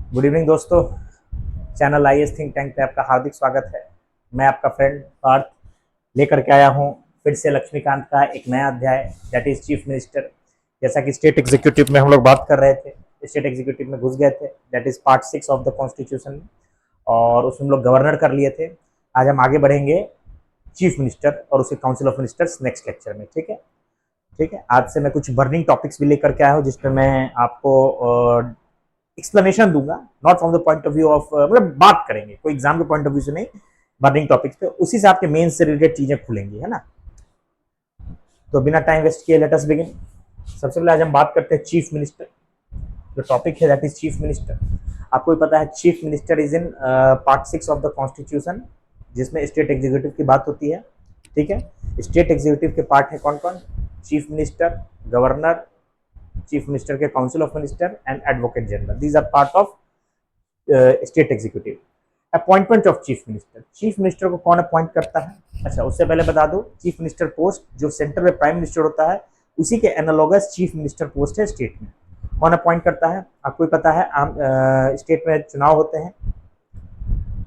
Good evening दोस्तों। Channel IAS think tank पे आपका हार्दिक स्वागत है। मैं आपका फ्रेंड पार्थ लेकर के आया हूँ फिर से लक्ष्मीकांत का एक नया अध्याय, दैट इज चीफ मिनिस्टर। जैसा कि स्टेट एग्जीक्यूटिव में हम लोग बात कर रहे थे, स्टेट एग्जीक्यूटिव में घुस गए थे, that is part 6 of the constitution, और उसमें हम लोग गवर्नर कर लिए थे। आज हम आगे बढ़ेंगे चीफ मिनिस्टर और उसके council of ministers next lecture में। ठीक है, ठीक है। आज से मैं कुछ बर्निंग टॉपिक्स भी लेकर के आया हूँ जिसमें मैं आपको एक्सप्लेनेशन दूंगा, not from the point of view of, मतलब बात करेंगे कोई एग्जाम के पॉइंट ऑफ व्यू से नहीं, बर्निंग टॉपिक्स पे, उसी से आपके मेन से रिलेटेड चीजें खुलेंगी, है ना। तो बिना टाइम वेस्ट किए लेट अस बिगिन। सबसे पहले आज हम बात करते हैं चीफ मिनिस्टर। जो टॉपिक है दैट इज चीफ मिनिस्टर। आपको भी पता है chief minister is in part 6 of the constitution, जिसमें स्टेट एग्जीक्यूटिव की बात होती है। ठीक है, स्टेट एग्जीक्यूटिव के पार्ट है कौन कौन? Chief minister, governor, chief minister के council of minister and advocate general. These are part of state executive. Appointment of chief minister, chief minister को कौन अपॉइंट करता है? अच्छा, उससे पहले बता दो, चीफ मिनिस्टर पोस्ट जो सेंटर में प्राइम मिनिस्टर होता है, उसी के एनालॉगस चीफ मिनिस्टर पोस्ट है स्टेट में। कौन अपॉइंट करता है? आपको भी पता है, आम स्टेट में चुनाव होते हैं,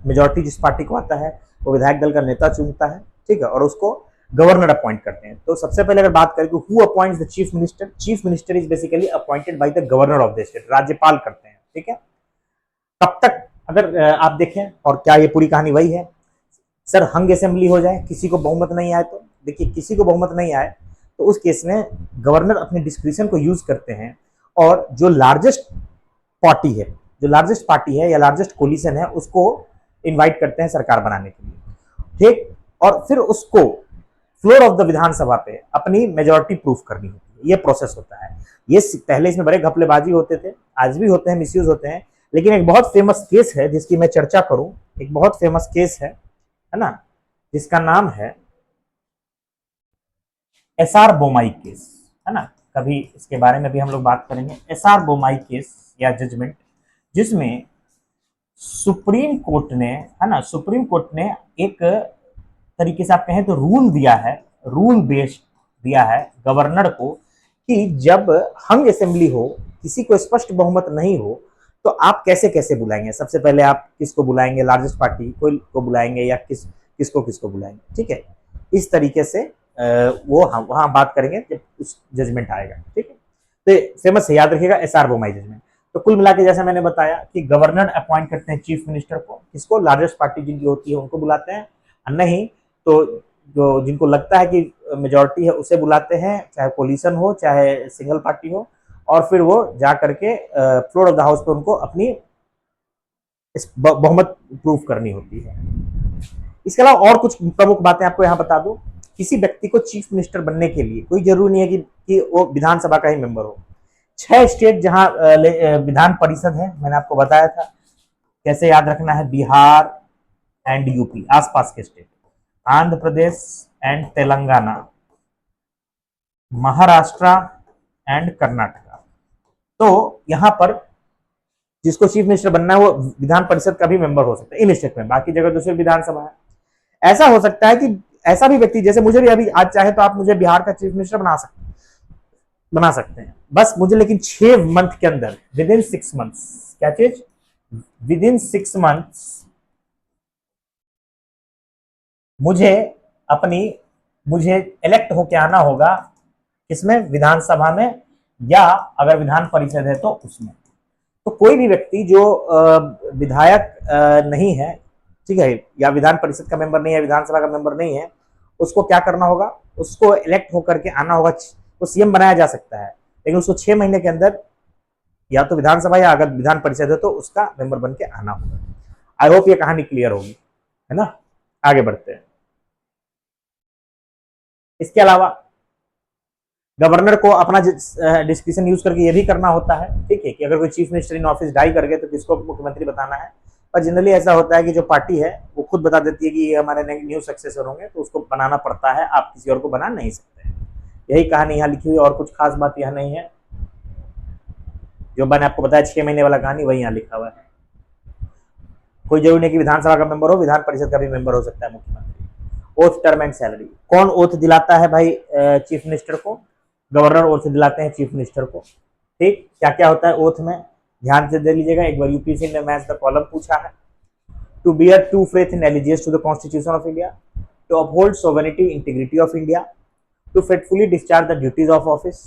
मेजोरिटी जिस पार्टी को आता है वो विधायक दल का नेता चुनता है, ठीक है, और उसको गवर्नर अपॉइंट करते हैं। तो सबसे पहले अगर बात करें तो who appoints the chief minister? Chief minister is basically appointed by the governor of the state, राज्यपाल करते हैं। ठीक है, तब तक अगर आप देखें, और क्या ये पूरी कहानी वही है? सर हंग असेंबली हो जाए, किसी को बहुमत नहीं आए, तो देखिए किसी को बहुमत नहीं आए तो उस केस में गवर्नर अपने डिस्क्रिप्शन को यूज करते हैं, और जो लार्जेस्ट पार्टी है, जो लार्जेस्ट पार्टी है या लार्जेस्ट कोलिशन है, उसको इनवाइट करते हैं सरकार बनाने के लिए। ठीक, और फिर उसको फ्लोर ऑफ द विधानसभा पे अपनी मेजोरिटी प्रूफ करनी होती है। ये प्रोसेस होता है। ये पहले इसमें बड़े घपलेबाजी होते थे, आज भी होते हैं, मिसयूज होते हैं, लेकिन एक बहुत फेमस केस है जिसकी मैं चर्चा करूं। एक बहुत फेमस केस है ना, जिसका नाम है एसआर बोमाई केस, है ना। कभी इसके बारे में भी हम लोग बात करेंगे, एसआर बोमाई केस या जजमेंट, जिसमें सुप्रीम कोर्ट ने, है ना, सुप्रीम कोर्ट ने एक तरीके से आप कहें तो रूल दिया है, रूल बेस्ड दिया है गवर्नर को, कि जब हंग असेंबली हो, किसी को स्पष्ट बहुमत नहीं हो, तो आप कैसे कैसे बुलाएंगे। सबसे पहले आप किसको बुलाएंगे? लार्जेस्ट पार्टी को बुलाएंगे, या किसको बुलाएंगे? ठीक है, इस तरीके से वो हम वहां बात करेंगे जब उस जजमेंट आएगा। ठीक है, तो फेमस है, याद रखिएगा, एसआर बोमाई जजमेंट। तो कुल मिला के जैसा मैंने बताया कि गवर्नर अपॉइंट करते हैं चीफ मिनिस्टर को, किसको? लार्जेस्ट पार्टी जिनकी होती है उनको बुलाते हैं, नहीं तो जो जिनको लगता है कि मेजोरिटी है उसे बुलाते हैं, चाहे कोलिशन हो चाहे सिंगल पार्टी हो, और फिर वो जा करके फ्लोर ऑफ द हाउस पे उनको अपनी बहुमत प्रूफ करनी होती है। इसके अलावा और कुछ प्रमुख बातें आपको यहाँ बता दूं। किसी व्यक्ति को चीफ मिनिस्टर बनने के लिए कोई जरूरी नहीं है कि वो विधानसभा का ही मेंबर हो। 6 स्टेट जहां विधान परिषद है, मैंने आपको बताया था कैसे याद रखना है। बिहार एंड यूपी, आसपास के state, Andhra Pradesh and Telangana, Maharashtra and Karnataka. तो यहां पर जिसको चीफ मिनिस्टर बनना है वो विधान परिषद का भी मेंबर हो सकता है इन स्टेट में, बाकी जगह दूसरी विधानसभा है। ऐसा हो सकता है कि ऐसा भी व्यक्ति, जैसे मुझे भी अभी आज चाहे तो आप मुझे बिहार का चीफ मिनिस्टर बना सकते हैं, बस मुझे लेकिन 6 मंथ के अंदर, विद इन 6 मंथ्स, क्या चीज? विद इन 6 मंथ्स मुझे इलेक्ट होके आना होगा, किसमें? विधानसभा में, या अगर विधान परिषद है तो उसमें। तो कोई भी व्यक्ति जो विधायक नहीं है, ठीक है, या विधान परिषद का मेंबर नहीं है, विधानसभा का मेंबर नहीं है, उसको क्या करना होगा? उसको इलेक्ट होकर के आना होगा। वो सीएम बनाया जा सकता है, लेकिन उसको 6 महीने के अंदर या तो विधानसभा या अगर विधान परिषद है तो उसका मेंबर बन के आना होगा। आई होप ये कहानी क्लियर होगी, है ना। आगे बढ़ते हैं। इसके अलावा गवर्नर को अपना डिस्क्रिप्शन यूज करके ये भी करना होता है, ठीक है, कि अगर कोई chief minister in office die कर गए तो किसको मुख्यमंत्री बताना है। पर जनरली ऐसा होता है कि जो पार्टी है वो खुद बता देती है कि ये हमारे न्यू सक्सेसर होंगे, तो उसको बनाना पड़ता है, आप किसी और को बना नहीं सकते हैं। यही कहानी यहाँ लिखी हुई, और कुछ खास बात यह नहीं है। जो मैंने आपको बताया 6 महीने वाला कहानी, वही यहाँ लिखा हुआ है। कोई जरूरी नहीं कि विधानसभा का मेंबर हो, विधान परिषद का भी मेंबर हो सकता है मुख्यमंत्री। ओथ, टर्म एंड सैलरी, कौन ओथ दिलाता है भाई चीफ मिनिस्टर को? गवर्नर ओथ दिलाते हैं चीफ मिनिस्टर को। ठीक, क्या क्या होता है ओथ में? ध्यान से दे लीजिएगा, एक बार यूपीएससी ने मैथ्स का कॉलम पूछा है। To bear true faith in allegiance to the constitution of India, to uphold sovereignty integrity of India, to faithfully discharge the duties of office,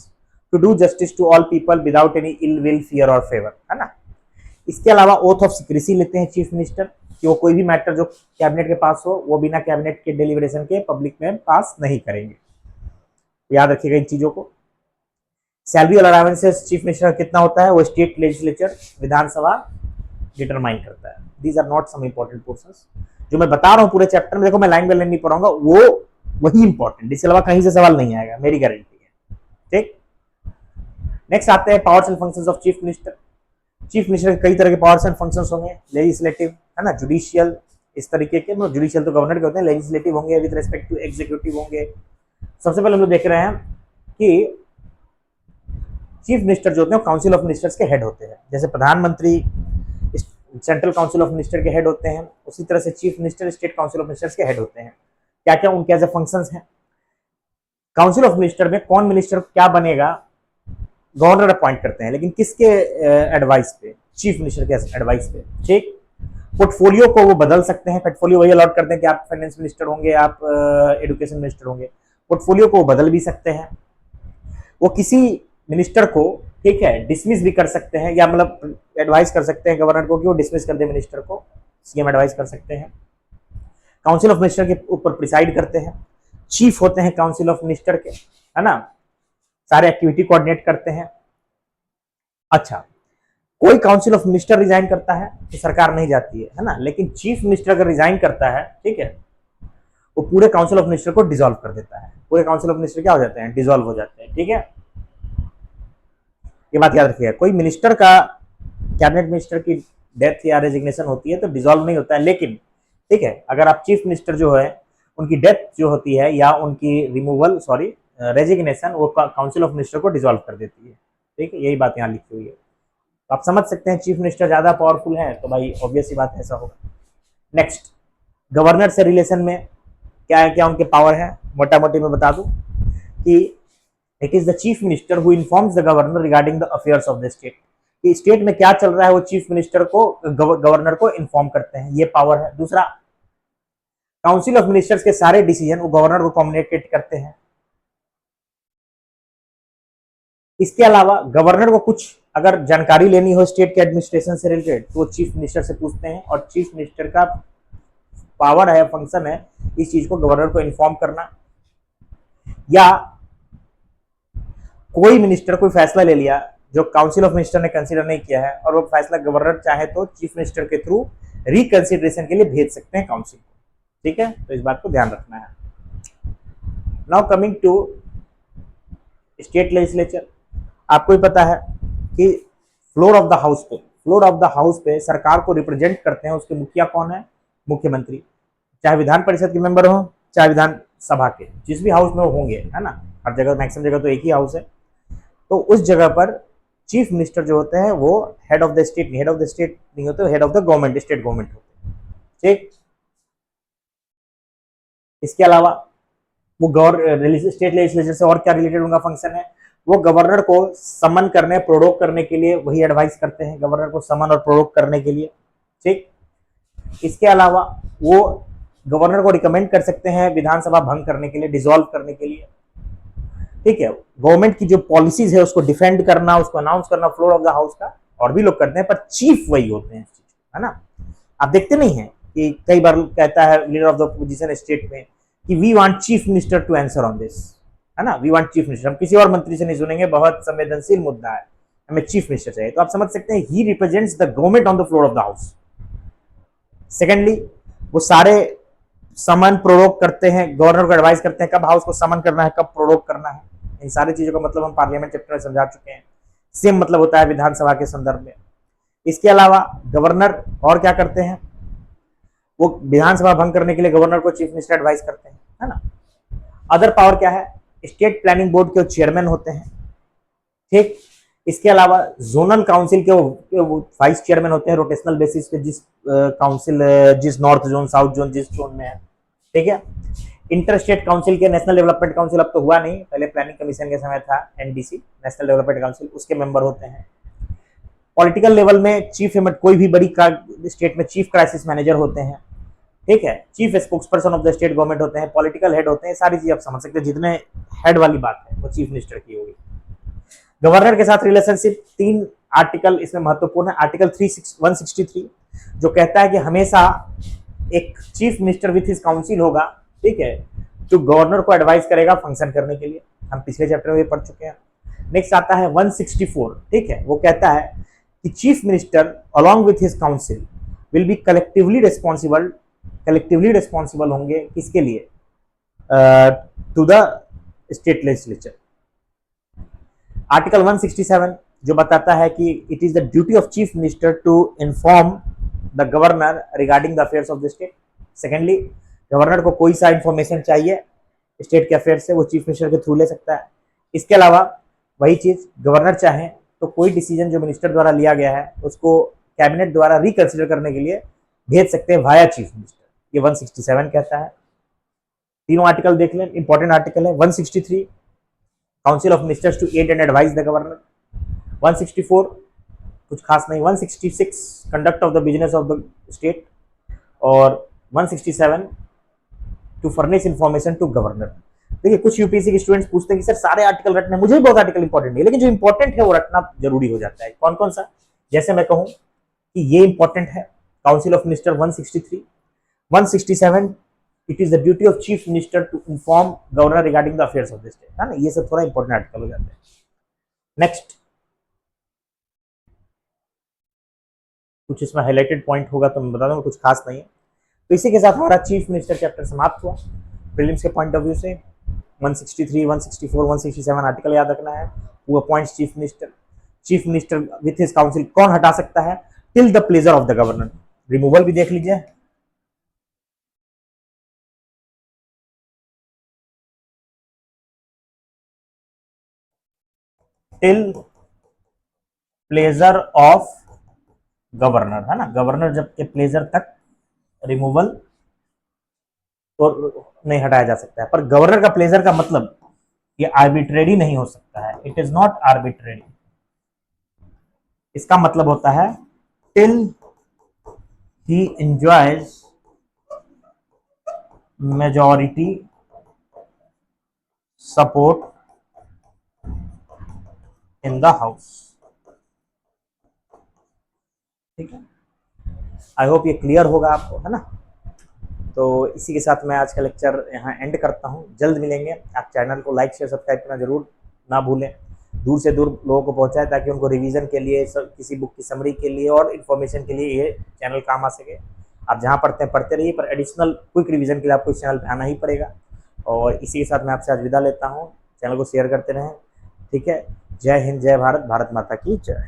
to do justice to all people without any ill will fear और favour, है ना। इसके अलावा oath of secrecy लेते हैं chief minister कि वो कोई भी मैटर जो कैबिनेट के पास हो वो बिना कैबिनेट के डिलीवरेशन के पब्लिक में पास नहीं करेंगे। याद रखिएगा इन चीजों को। सैलरी और अलाउंसेस चीफ मिनिस्टर कितना होता है वो स्टेट लेजिस्लेचर विधानसभा डिटरमाइन करता है। These are not some important portions जो मैं बता रहा हूं पूरे चैप्टर में। देखो मैं लाइन बाय लाइन नहीं पढ़ाऊंगा, वो वही इंपॉर्टेंट, इसके अलावा कहीं से सवाल नहीं आएगा, मेरी गारंटी है। ठीक, नेक्स्ट आते हैं powers and functions of chief minister. Chief minister के कई तरह के पावर्स एंड फंक्शंस होंगे, लेजिस्लेटिव, है ना, जुडिशियल, इस तरीके के। जुडिशियल तो गवर्नर के होते हैं, लेजिस्लेटिव होंगे विद रिस्पेक्ट टू एग्जीक्यूटिव होंगे। सबसे पहले हम लोग देख रहे हैं कि चीफ मिनिस्टर जो होते हैं काउंसिल ऑफ मिनिस्टर्स के हेड होते हैं। जैसे प्रधानमंत्री सेंट्रल काउंसिल ऑफ मिनिस्टर के हेड होते हैं, उसी तरह से chief minister state council of ministers के हेड होते हैं। क्या क्या उनके ऐसे फंक्शंस हैं। काउंसिल ऑफ मिनिस्टर में कौन मिनिस्टर क्या बनेगा गवर्नर अपॉइंट करते हैं, लेकिन किसके एडवाइस पे, चीफ मिनिस्टर के एडवाइस पे। ठीक, पोर्टफोलियो को वो बदल सकते हैं, पोर्टफोलियो वही अलॉट करते हैं कि आप फाइनेंस मिनिस्टर होंगे, आप एजुकेशन मिनिस्टर होंगे, पोर्टफोलियो को वो बदल भी सकते हैं। वो किसी मिनिस्टर को, ठीक है, डिसमिस भी कर सकते हैं, या मतलब एडवाइस कर सकते हैं गवर्नर को कि वो डिसमिस कर दे मिनिस्टर को, सीएम एडवाइस कर सकते हैं। काउंसिल ऑफ मिनिस्टर के ऊपर प्रिसाइड करते हैं, चीफ होते हैं काउंसिल ऑफ मिनिस्टर के, है ना, सारे एक्टिविटी कोऑर्डिनेट करते हैं। अच्छा, कोई काउंसिल ऑफ मिनिस्टर रिजाइन करता है तो सरकार नहीं जाती है ना, लेकिन चीफ मिनिस्टर अगर रिजाइन करता है, ठीक है, वो पूरे काउंसिल ऑफ मिनिस्टर को डिसॉल्व कर देता है। पूरे काउंसिल ऑफ मिनिस्टर क्या हो जाते हैं, डिसॉल्व हो जाते हैं। ठीक है, ये बात याद रखिएगा। कोई मिनिस्टर का, कैबिनेट मिनिस्टर की डेथ या रेजिग्नेशन होती है तो डिसॉल्व नहीं होता है, लेकिन ठीक है, अगर आप चीफ मिनिस्टर जो है उनकी डेथ जो होती है या उनकी रिमूवल, सॉरी रेजिग्नेशन, वो काउंसिल ऑफ मिनिस्टर को डिसॉल्व कर देती है। ठीक है, यही बात यहाँ लिखी हुई है। तो आप समझ सकते हैं चीफ मिनिस्टर ज्यादा पावरफुल है, तो भाई ऑब्वियस ही बात ऐसा होगा। नेक्स्ट, गवर्नर से रिलेशन में क्या क्या उनके पावर है, मोटा मोटी मैं बता दूं कि it is the chief minister who informs the governor regarding the affairs of the state. कि स्टेट में क्या चल रहा है वो चीफ मिनिस्टर को, गवर्नर को इन्फॉर्म करते हैं, ये पावर है। दूसरा, काउंसिल ऑफ मिनिस्टर्स के सारे डिसीजन वो गवर्नर को कम्युनिकेट करते हैं। इसके अलावा गवर्नर को कुछ अगर जानकारी लेनी हो स्टेट के एडमिनिस्ट्रेशन से रिलेटेड तो वो चीफ मिनिस्टर से पूछते हैं, और चीफ मिनिस्टर का पावर है, फंक्शन है इस चीज को गवर्नर को इन्फॉर्म करना। या कोई मिनिस्टर कोई फैसला ले लिया जो काउंसिल ऑफ मिनिस्टर ने कंसीडर नहीं किया है, और वो फैसला गवर्नर चाहे तो चीफ मिनिस्टर के थ्रू रिकंसिडरेशन के लिए भेज सकते हैं काउंसिल को। ठीक है, तो इस बात को ध्यान रखना है। Now coming to state legislature, आपको ही पता है कि फ्लोर ऑफ द हाउस पे सरकार को रिप्रेजेंट करते हैं, उसके मुखिया कौन है, मुख्यमंत्री। चाहे विधान परिषद के मेंबर हो, चाहे विधान सभा के, जिस भी हाउस में वो होंगे, है ना, हर जगह मैक्सिमम जगह तो एक ही हाउस है, तो उस जगह पर चीफ मिनिस्टर जो होते हैं वो हेड ऑफ द स्टेट नहीं होते, head of the government, state government होते हैं। ठीक, इसके अलावा वो स्टेट लेजिस्लेचर से और क्या रिलेटेड उनका फंक्शन है, वो गवर्नर को समन करने, प्रोरोग करने के लिए वही एडवाइस करते हैं, गवर्नर को समन और प्रोरोग करने के लिए। ठीक, इसके अलावा वो गवर्नर को रिकमेंड कर सकते हैं विधानसभा भंग करने के लिए, डिसॉल्व करने के लिए। ठीक है, गवर्नमेंट की जो पॉलिसीज है उसको डिफेंड करना, उसको अनाउंस करना फ्लोर ऑफ द हाउस का, और भी लोग करते हैं, पर चीफ वही होते हैं, है ना। आप देखते नहीं है कि कई बार कहता है leader of the opposition state में कि we want chief minister to answer on this, है ना, वी वांट चीफ मिनिस्टर, हम किसी और मंत्री से नहीं सुनेंगे, बहुत संवेदनशील मुद्दा है, हमें चीफ मिनिस्टर चाहिए। तो आप समझ सकते हैं ही represents the government on the floor of the house. Secondly, वो सारे समन प्रोरोग करते हैं, गवर्नर को एडवाइस करते हैं कब हाउस को समन करना है, कब प्रोरोग करना है। इन सारी चीजों का मतलब हम पार्लियामेंट चैप्टर में समझा चुके हैं। सेम मतलब होता है विधानसभा के संदर्भ में। इसके अलावा गवर्नर और क्या करते हैं, वो विधानसभा भंग करने के लिए गवर्नर को चीफ मिनिस्टर एडवाइस करते हैं, है ना। अदर पावर क्या है, स्टेट प्लानिंग बोर्ड के चेयरमैन होते हैं। ठीक, इसके अलावा जोनल काउंसिल के वो वाइस चेयरमैन होते हैं, रोटेशनल बेसिस पे, जिस काउंसिल, जिस नॉर्थ जोन, साउथ जोन, जिस जोन में है। ठीक है, इंटर स्टेट काउंसिल के, नेशनल डेवलपमेंट काउंसिल अब तो हुआ नहीं, पहले प्लानिंग कमीशन के समय था एनडीसी, नेशनल डेवलपमेंट काउंसिल, उसके मेंबर होते हैं। पॉलिटिकल लेवल में चीफ, कोई भी बड़ी स्टेट में चीफ क्राइसिस मैनेजर होते हैं, ठीक है, chief spokes person of the state government होते हैं, पॉलिटिकल हेड होते हैं, सारी चीज आप समझ सकते हैं। जितने हेड वाली बात है वो चीफ मिनिस्टर की होगी। गवर्नर के साथ रिलेशनशिप, 3 आर्टिकल इसमें महत्वपूर्ण है। आर्टिकल 163 जो कहता है कि हमेशा एक chief minister with his council होगा, ठीक है, जो गवर्नर को एडवाइस करेगा फंक्शन करने के लिए। हम पिछले चैप्टर में पढ़ चुके हैं। नेक्स्ट आता है 164, ठीक है, वो कहता है कि chief minister along with his council will be collectively responsible होंगे किसके लिए, to the state legislature. Article 167 जो बताता है कि it is the duty of chief minister to inform the governor regarding the affairs of the state. Secondly, governor को कोई सा इंफॉर्मेशन चाहिए स्टेट के अफेयर से वो चीफ मिनिस्टर के थ्रू ले सकता है। इसके अलावा वही चीज गवर्नर चाहे तो कोई डिसीजन जो मिनिस्टर द्वारा लिया गया है उसको कैबिनेट द्वारा रिकंसिडर करने के लिए भेज सकते हैं वाया चीफ मिनिस्टर। ये 167 कहता है। तीनों आर्टिकल देख लें, इंपॉर्टेंट आर्टिकल है। 163 council of ministers to aid and advise the governor. 164 कुछ खास नहीं। 166 conduct of the business of the state. और 167 to furnish information to governor. देखिए कुछ यूपीएससी के स्टूडेंट्स पूछते हैं कि सर सारे आर्टिकल रटने, मुझे भी बहुत आर्टिकल इंपॉर्टेंट नहीं है, लेकिन जो इंपॉर्टेंट है वो रटना जरूरी हो जाता है। कौन कौन सा, जैसे मैं कहूं कि ये इंपॉर्टेंट है, council of minister 163, 167 it is the duty of chief minister to inform governor regarding the affairs of the state, है ना, ये सब थोड़ा इंपॉर्टेंट आर्टिकल हो जाते हैं। नेक्स्ट कुछ इसमें हाईलाइटेड पॉइंट होगा तो मैं बता दूंगा, कुछ खास नहीं है। तो इसी के साथ हमारा चीफ मिनिस्टर चैप्टर समाप्त हुआ प्रीलिम्स के पॉइंट ऑफ व्यू से। 163, 164, 167 आर्टिकल याद रखना है। वो appoints chief minister. Chief minister with his council कौन हटा सकता है, till the pleasure of the governor. Removal भी देख लीजिए, टिल प्लेजर ऑफ गवर्नर, है ना, गवर्नर जब के प्लेजर तक रिमूवल तो नहीं हटाया जा सकता है। पर गवर्नर का प्लेजर का मतलब ये आर्बिट्रेरी नहीं हो सकता है। It is not arbitrary. इसका मतलब होता है till he enjoys majority support in the house. ठीक है, आई होप ये क्लियर होगा आपको, है ना। तो इसी के साथ मैं आज का लेक्चर यहाँ एंड करता हूँ। जल्द मिलेंगे। आप चैनल को लाइक शेयर सब्सक्राइब करना जरूर ना भूलें। दूर से दूर लोगों को पहुँचाएं ताकि उनको रिवीजन के लिए, किसी बुक की समरी के लिए और इन्फॉर्मेशन के लिए ये चैनल काम आ सके। आप जहाँ पढ़ते हैं पढ़ते रहिए, पर एडिशनल क्विक रिवीजन के लिए आपको इस चैनल पर आना ही पड़ेगा। और इसी के साथ मैं आपसे आज विदा लेता हूँ। चैनल को शेयर करते रहें, ठीक है। जय हिंद, जय भारत, भारत माता की जय।